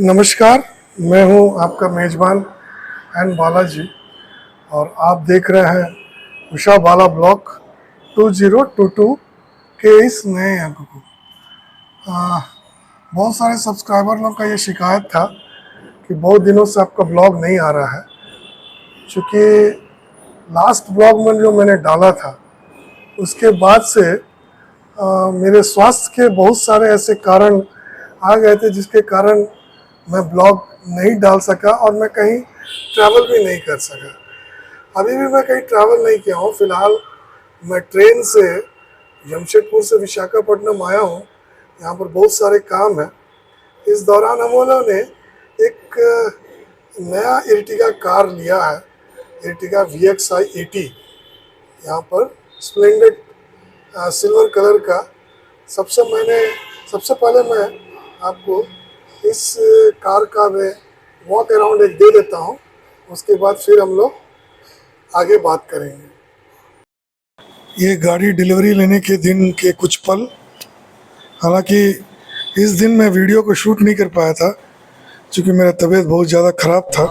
नमस्कार, मैं हूं आपका मेज़बान एन बालाजी और आप देख रहे हैं उषा बाला ब्लॉग 2022 के इस नए अंक को। बहुत सारे सब्सक्राइबर लोग का ये शिकायत था कि बहुत दिनों से आपका ब्लॉग नहीं आ रहा है। चूँकि लास्ट ब्लॉग में जो मैंने डाला था उसके बाद से मेरे स्वास्थ्य के बहुत सारे ऐसे कारण आ गए थे जिसके कारण मैं ब्लॉग नहीं डाल सका और मैं कहीं ट्रैवल भी नहीं कर सका। अभी भी मैं कहीं ट्रैवल नहीं किया हूँ। फ़िलहाल मैं ट्रेन से जमशेदपुर से विशाखापट्टनम आया हूँ। यहाँ पर बहुत सारे काम हैं। इस दौरान हम लोगों ने एक नया इर्टिगा कार लिया है, इर्टिगा VXi 80। यहाँ पर स्प्लेंडेड सिल्वर कलर का। सबसे पहले मैं आपको इस कार का मैं वॉक अराउंड एक दे देता हूँ, उसके बाद फिर हम लोग आगे बात करेंगे। ये गाड़ी डिलीवरी लेने के दिन के कुछ पल। हालांकि इस दिन मैं वीडियो को शूट नहीं कर पाया था क्योंकि मेरा तबीयत बहुत ज़्यादा ख़राब था।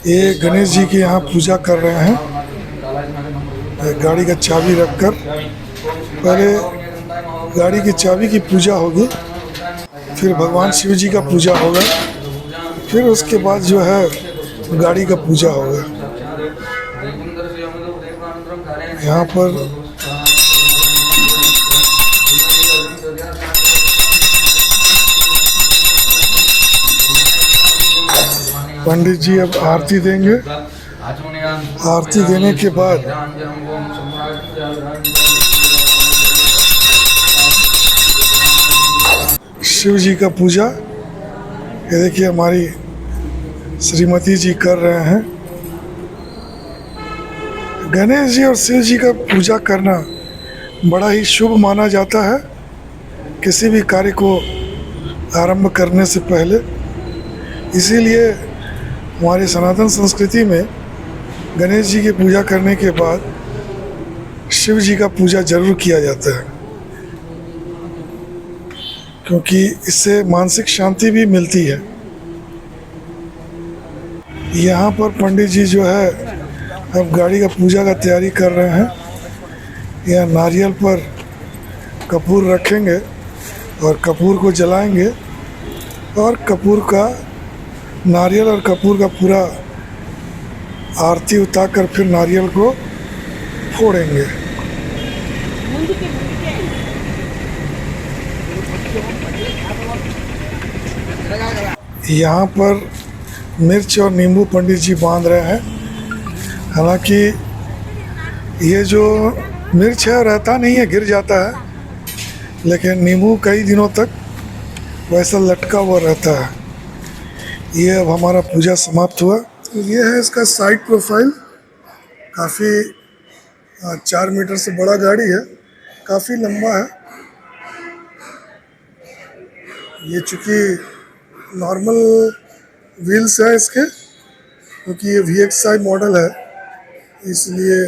ये गणेश जी की यहाँ पूजा कर रहे हैं। गाड़ी का चाबी रखकर पहले गाड़ी की चाबी की पूजा होगी, फिर भगवान शिव जी का पूजा होगा, फिर उसके बाद जो है गाड़ी का पूजा होगा। यहाँ पर पंडित जी अब आरती देंगे। आरती देने के बाद शिव जी का पूजा, ये देखिए हमारी श्रीमती जी कर रहे हैं। गणेश जी और शिव जी का पूजा करना बड़ा ही शुभ माना जाता है किसी भी कार्य को आरंभ करने से पहले। इसीलिए हमारी सनातन संस्कृति में गणेश जी की पूजा करने के बाद शिव जी का पूजा जरूर किया जाता है, क्योंकि इससे मानसिक शांति भी मिलती है। यहाँ पर पंडित जी जो है अब गाड़ी का पूजा का तैयारी कर रहे हैं। यहाँ नारियल पर कपूर रखेंगे और कपूर को जलाएंगे और कपूर का नारियल और कपूर का पूरा आरती उतार कर फिर नारियल को फोड़ेंगे। यहाँ पर मिर्च और नींबू पंडित जी बांध रहे हैं। हालांकि ये जो मिर्च है रहता नहीं है, गिर जाता है, लेकिन नींबू कई दिनों तक वैसा लटका हुआ रहता है। ये अब हमारा पूजा समाप्त हुआ। ये है इसका साइड प्रोफाइल। काफ़ी 4 मीटर से बड़ा गाड़ी है, काफ़ी लंबा है। ये चूँकि नॉर्मल व्हील्स है इसके, क्योंकि ये VXi मॉडल है, इसलिए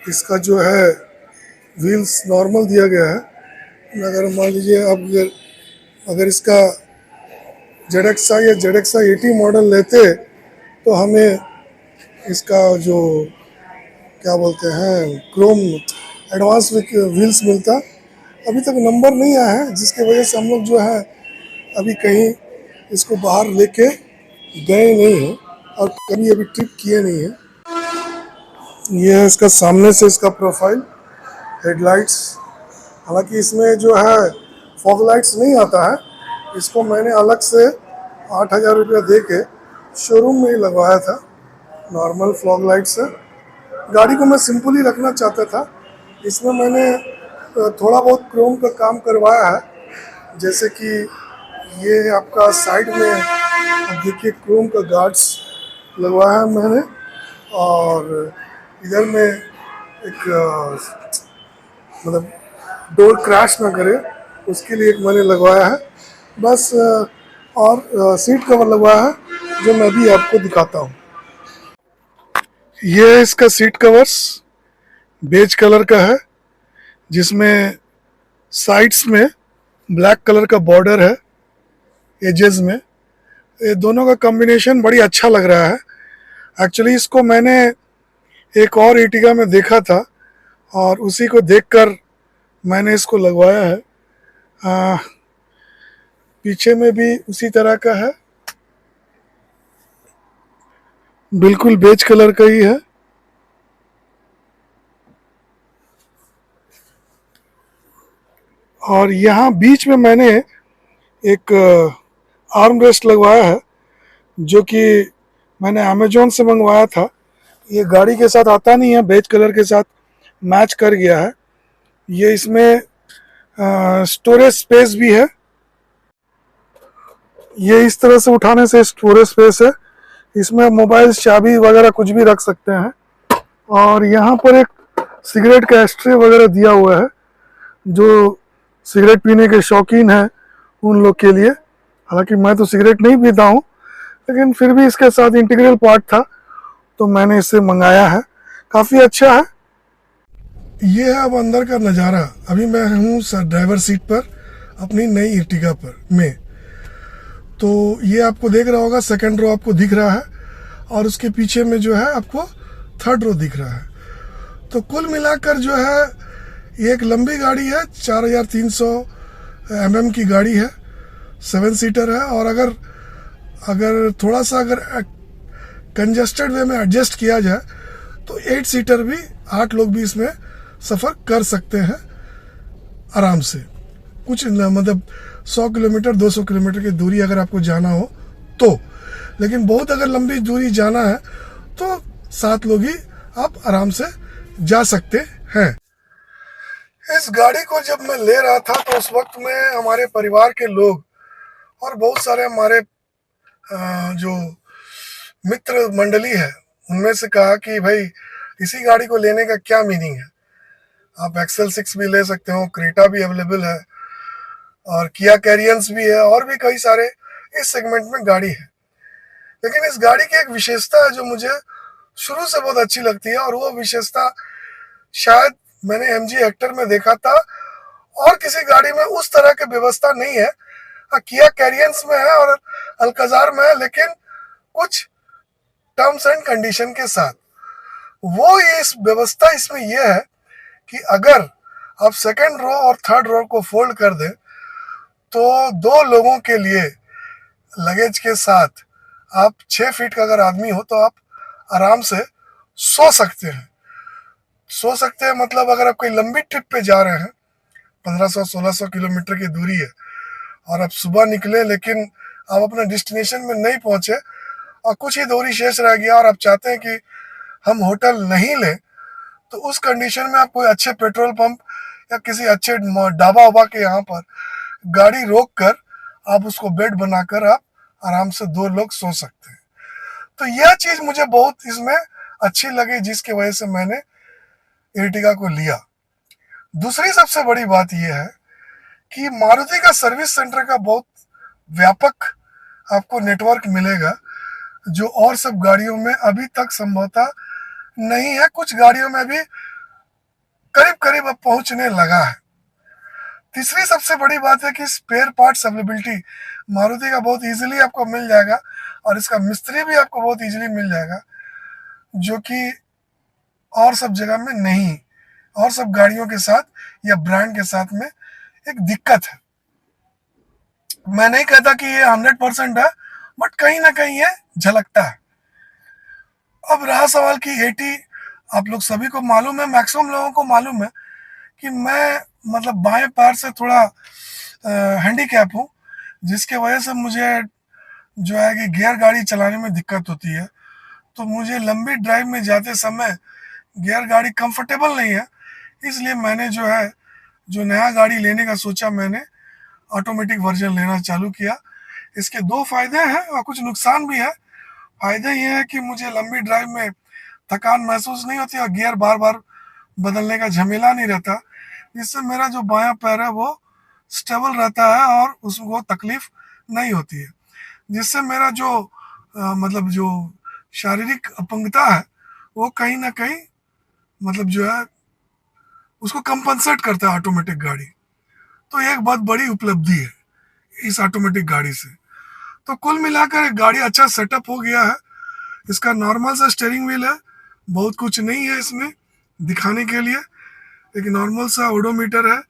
इसका जो है व्हील्स नॉर्मल दिया गया है। अगर मान लीजिए अब अगर इसका ZXi या ZXi 80 मॉडल लेते तो हमें इसका जो क्या बोलते हैं क्रोम एडवांस व्हील्स मिलता। अभी तक नंबर नहीं आया है, जिसके वजह से हम लोग जो है अभी कहीं इसको बाहर लेके गए नहीं हैं और कभी अभी ट्रिप किए नहीं हैं। ये है इसका सामने से इसका प्रोफाइल, हेडलाइट्स। हालांकि इसमें जो है फॉग लाइट्स नहीं आता है, इसको मैंने अलग से 8,000 रुपया दे के शोरूम में ही लगवाया था। नॉर्मल फॉग लाइट्स है। गाड़ी को मैं सिंपल ही रखना चाहता था। इसमें मैंने थोड़ा बहुत क्रोम का काम करवाया है, जैसे कि ये आपका साइड में देखिए क्रोम का गार्ड्स लगवाया है मैंने, और इधर में एक मतलब डोर क्रैश ना करे उसके लिए एक मैंने लगवाया है बस। और सीट कवर लगवाया है जो मैं भी आपको दिखाता हूँ। ये इसका सीट कवर्स बेज कलर का है, जिसमें साइड्स में ब्लैक कलर का बॉर्डर है एजेस में। ये दोनों का कॉम्बिनेशन बड़ी अच्छा लग रहा है। एक्चुअली इसको मैंने एक और Ertiga में देखा था और उसी को देखकर मैंने इसको लगवाया है। पीछे में भी उसी तरह का है, बिल्कुल बेज कलर का ही है। और यहाँ बीच में मैंने एक आर्म रेस्ट लगवाया है, जो कि मैंने अमेजोन से मंगवाया था। ये गाड़ी के साथ आता नहीं है, बेज कलर के साथ मैच कर गया है। ये इसमें स्टोरेज स्पेस भी है। ये इस तरह से उठाने से स्टोरेज स्पेस है। इसमें मोबाइल, चाबी वगैरह कुछ भी रख सकते हैं। और यहाँ पर एक सिगरेट का एस्ट्रे वगैरह दिया हुआ है, जो सिगरेट पीने के शौकीन हैं उन लोग के लिए। हालांकि मैं तो सिगरेट नहीं पीता हूँ, लेकिन फिर भी इसके साथ इंटीग्रल पार्ट था तो मैंने इसे मंगाया है। काफ़ी अच्छा है। ये है अब अंदर का नज़ारा। अभी मैं हूँ ड्राइवर सीट पर अपनी नई Ertiga पर में। तो ये आपको देख रहा होगा, सेकंड रो आपको दिख रहा है और उसके पीछे में जो है आपको थर्ड रो दिख रहा है। तो कुल मिलाकर जो है ये एक लंबी गाड़ी है, 4300 mm की गाड़ी है, 7 सीटर है। और अगर अगर थोड़ा सा कंजस्टेड वे में एडजस्ट किया जाए तो 8 सीटर भी, 8 लोग भी इसमें सफ़र कर सकते हैं आराम से। कुछ मतलब 100 किलोमीटर 200 किलोमीटर की दूरी अगर आपको जाना हो तो। लेकिन बहुत अगर लंबी दूरी जाना है तो 7 लोग ही आप आराम से जा सकते हैं। इस गाड़ी को जब मैं ले रहा था तो उस वक्त में हमारे परिवार के लोग और बहुत सारे हमारे जो मित्र मंडली है उनमें से कहा कि भाई इसी गाड़ी को लेने का क्या मीनिंग है। आप XL6 भी ले सकते हो, क्रेटा भी अवेलेबल है और किया कैरियंस भी है और भी कई सारे इस सेगमेंट में गाड़ी है। लेकिन इस गाड़ी की एक विशेषता है जो मुझे शुरू से बहुत अच्छी लगती है, और वो विशेषता शायद मैंने MG हेक्टर में देखा था और किसी गाड़ी में उस तरह की व्यवस्था नहीं है। किया कैरियंस में है और अल्काजार में है, लेकिन कुछ टर्म्स एंड कंडीशन के साथ। वो ये इस व्यवस्था इसमें यह है कि अगर आप सेकंड रो और थर्ड रो को फोल्ड कर दें तो 2 लोगों के लिए लगेज के साथ आप 6 फीट का अगर आदमी हो तो आप आराम से सो सकते हैं। सो सकते हैं मतलब अगर आप कोई लंबी ट्रिप पे जा रहे हैं, 1500-1600 किलोमीटर की दूरी है और आप सुबह निकले लेकिन आप अपने डेस्टिनेशन में नहीं पहुंचे और कुछ ही दूरी शेष रह गया और आप चाहते हैं कि हम होटल नहीं लें, तो उस कंडीशन में आप कोई अच्छे पेट्रोल पंप या किसी अच्छे ढाबा उबा के यहाँ पर गाड़ी रोक कर आप उसको बेड बनाकर आप आराम से 2 लोग सो सकते हैं। तो यह चीज़ मुझे बहुत इसमें अच्छी लगी, जिसकी वजह से मैंने Ertiga को लिया। दूसरी सबसे बड़ी बात यह है कि मारुति का सर्विस सेंटर का बहुत व्यापक आपको नेटवर्क मिलेगा, जो और सब गाड़ियों में अभी तक संभवतः नहीं है। कुछ गाड़ियों में भी करीब करीब अब पहुंचने लगा है। तीसरी सबसे बड़ी बात है कि स्पेयर पार्ट्स अवेलेबिलिटी मारुति का बहुत इजीली आपको मिल जाएगा और इसका मिस्त्री भी आपको बहुत इजीली मिल जाएगा, जो कि और सब जगह में नहीं, और सब गाड़ियों के साथ या ब्रांड के साथ में एक दिक्कत है। मैं नहीं कहता कि ये 100% है, बट कहीं ना कहीं ये झलकता है। अब रहा सवाल कि 80, आप लोग सभी को मालूम है, मैक्सिमम लोगों को मालूम है कि मैं मतलब बाएं पैर से थोड़ा हैंडीकैप हूँ, जिसके वजह से मुझे जो है कि गियर गाड़ी चलाने में दिक्कत होती है। तो मुझे लंबी ड्राइव में जाते समय गियर गाड़ी कंफर्टेबल नहीं है। इसलिए मैंने जो है, जो नया गाड़ी लेने का सोचा, मैंने ऑटोमेटिक वर्जन लेना चालू किया। इसके 2 फायदे हैं और कुछ नुकसान भी है। फायदे ये है कि मुझे लंबी ड्राइव में थकान महसूस नहीं होती और गियर बार बार बदलने का झमेला नहीं रहता, जिससे मेरा जो बायां पैर है वो स्टेबल रहता है और उसको तकलीफ नहीं होती है, जिससे मेरा जो मतलब जो शारीरिक अपंगता है वो कहीं ना कहीं मतलब जो है उसको कंपनसेट करता है ऑटोमेटिक गाड़ी। तो एक बहुत बड़ी उपलब्धि है इस ऑटोमेटिक गाड़ी से। तो कुल मिलाकर गाड़ी अच्छा सेटअप हो गया है। इसका नॉर्मल सा स्टीयरिंग व्हील है, बहुत कुछ नहीं है इसमें दिखाने के लिए, एक नॉर्मल सा ओडोमीटर है।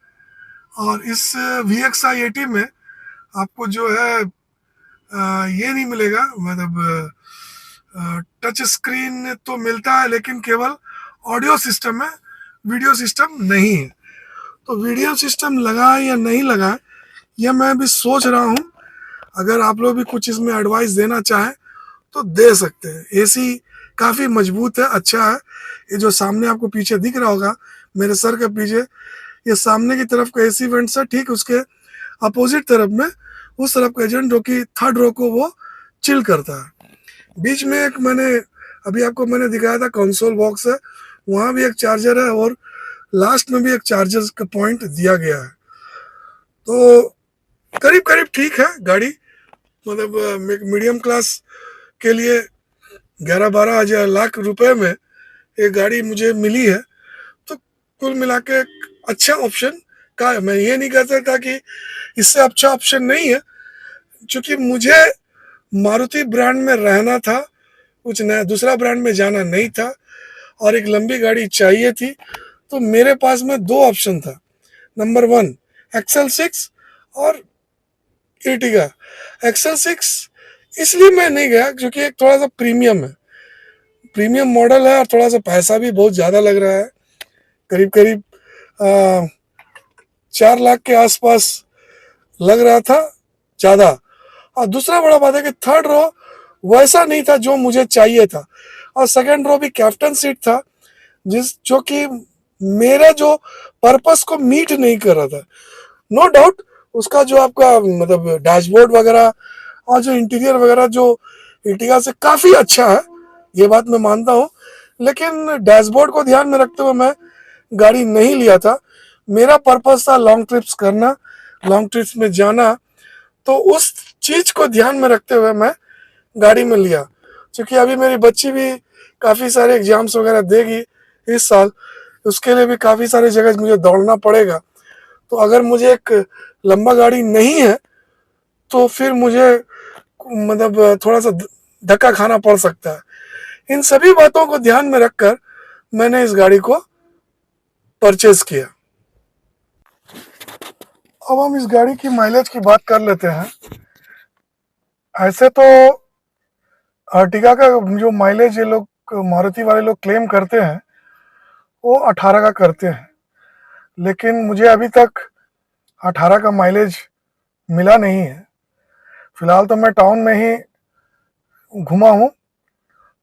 और इस VXi80 में आपको जो है ये नहीं मिलेगा, मतलब टच स्क्रीन तो मिलता है लेकिन केवल ऑडियो सिस्टम है, वीडियो सिस्टम नहीं है। तो वीडियो सिस्टम लगा या नहीं लगा यह मैं भी सोच रहा हूँ। अगर आप लोग भी कुछ इसमें एडवाइस देना चाहें तो दे सकते हैं। एसी काफ़ी मजबूत है, अच्छा है। ये जो सामने आपको पीछे दिख रहा होगा मेरे सर के पीछे, ये सामने की तरफ का एसी वेंट्स है। ठीक उसके अपोजिट तरफ में उस तरफ का एजेंट जो कि थर्ड रो को वो चिल करता है। बीच में एक अभी आपको मैंने दिखाया था कंसोल बॉक्स है, वहाँ भी एक चार्जर है और लास्ट में भी एक चार्जर का पॉइंट दिया गया है। तो करीब करीब ठीक है गाड़ी, मतलब मीडियम क्लास के लिए 11-12 लाख रुपए में एक गाड़ी मुझे मिली है। तो कुल मिला के अच्छा ऑप्शन का है। मैं ये नहीं कह सकता कि इससे अच्छा ऑप्शन नहीं है, क्योंकि मुझे मारुति ब्रांड में रहना था, कुछ नया दूसरा ब्रांड में जाना नहीं था और एक लंबी गाड़ी चाहिए थी। तो मेरे पास में दो ऑप्शन था, नंबर 1 XL6 और एर्टिगा। XL6 इसलिए मैं नहीं गया क्योंकि एक थोड़ा सा प्रीमियम है, प्रीमियम मॉडल है और थोड़ा सा पैसा भी बहुत ज़्यादा लग रहा है, करीब करीब 4 लाख के आसपास लग रहा था ज़्यादा। और दूसरा बड़ा बात है कि थर्ड रो वैसा नहीं था जो मुझे चाहिए था, और सेकंड रो भी कैप्टन सीट था जो कि मेरे जो पर्पस को मीट नहीं कर रहा था। नो डाउट उसका जो आपका मतलब डैशबोर्ड वगैरह और जो इंटीरियर वगैरह जो इर्टिगा से काफ़ी अच्छा है, ये बात मैं मानता हूँ। लेकिन डैशबोर्ड को ध्यान में रखते हुए मैं गाड़ी नहीं लिया था। मेरा पर्पस था लॉन्ग ट्रिप्स करना, लॉन्ग ट्रिप्स में जाना। तो उस चीज़ को ध्यान में रखते हुए मैं गाड़ी में लिया। क्योंकि अभी मेरी बच्ची भी काफ़ी सारे एग्जाम्स वगैरह देगी इस साल, उसके लिए भी काफ़ी सारी जगह मुझे दौड़ना पड़ेगा। तो अगर मुझे एक लंबा गाड़ी नहीं है तो फिर मुझे मतलब थोड़ा सा धक्का खाना पड़ सकता है। इन सभी बातों को ध्यान में रखकर मैंने इस गाड़ी को परचेज किया। अब हम इस गाड़ी की माइलेज की बात कर लेते हैं। ऐसे तो अर्टिगा का जो माइलेज ये लोग मारुति वाले लोग क्लेम करते हैं वो 18 का करते हैं, लेकिन मुझे अभी तक 18 का माइलेज मिला नहीं है। फिलहाल तो मैं टाउन में ही घुमा हूँ,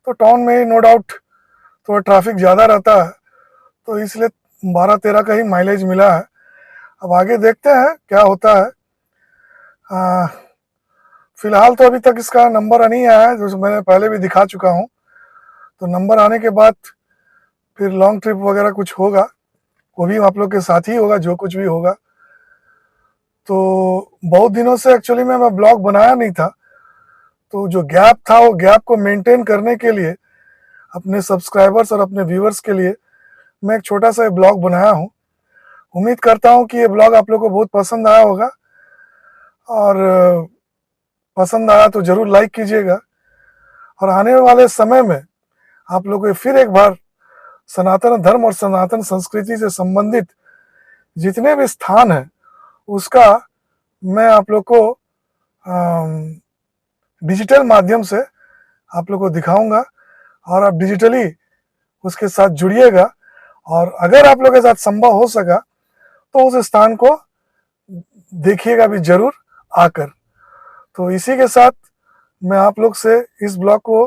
तो टाउन में ही नो डाउट थोड़ा ट्रैफिक ज़्यादा रहता है, तो इसलिए 12-13 का ही माइलेज मिला है। अब आगे देखते हैं क्या होता है। फिलहाल तो अभी तक इसका नंबर नहीं आया है, जो मैंने पहले भी दिखा चुका हूँ। तो नंबर आने के बाद फिर लॉन्ग ट्रिप वगैरह कुछ होगा, वो भी आप लोग के साथ ही होगा जो कुछ भी होगा। तो बहुत दिनों से एक्चुअली में मैं ब्लॉग बनाया नहीं था, तो जो गैप था वो गैप को मेंटेन करने के लिए अपने सब्सक्राइबर्स और अपने व्यूअर्स के लिए मैं एक छोटा सा ब्लॉग बनाया हूँ। उम्मीद करता हूँ कि ये ब्लॉग आप लोग को बहुत पसंद आया होगा, और पसंद आया तो ज़रूर लाइक कीजिएगा। और आने वाले समय में आप लोग को फिर एक बार सनातन धर्म और सनातन संस्कृति से संबंधित जितने भी स्थान हैं उसका मैं आप लोग को डिजिटल माध्यम से आप लोग को दिखाऊंगा, और आप डिजिटली उसके साथ जुड़िएगा। और अगर आप लोग के साथ संभव हो सका तो उस स्थान को देखिएगा भी जरूर आकर। तो इसी के साथ मैं आप लोग से इस ब्लॉग को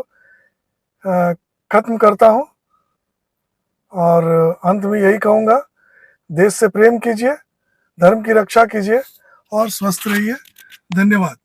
खत्म करता हूँ, और अंत में यही कहूँगा, देश से प्रेम कीजिए, धर्म की रक्षा कीजिए और स्वस्थ रहिए। धन्यवाद।